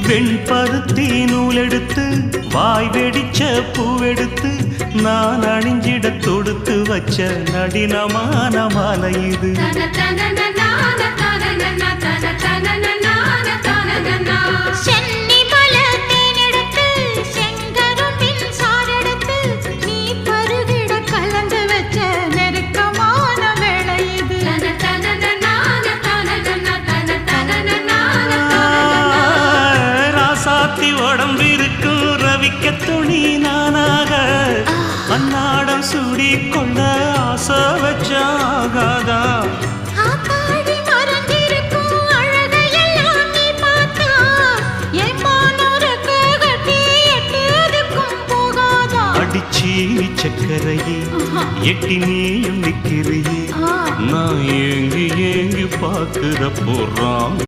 வெண்பருத்தி நூலெடுத்து வாய் வெடிச்ச பூவெடுத்து நான் அணிஞ்சிட தொடுத்து வச்ச நடினமான மாலை இது. உடம்பிருக்கும் ரவிக்க துணி நானாக அன்னாடம் சூடி கொண்ட ஆசை வச்சாகாதா. அடிச்சி சக்கரையே எட்டி நீயும் நிக்கிறையே நான் ஏங்கி ஏங்கி பார்க்கிற போறான்.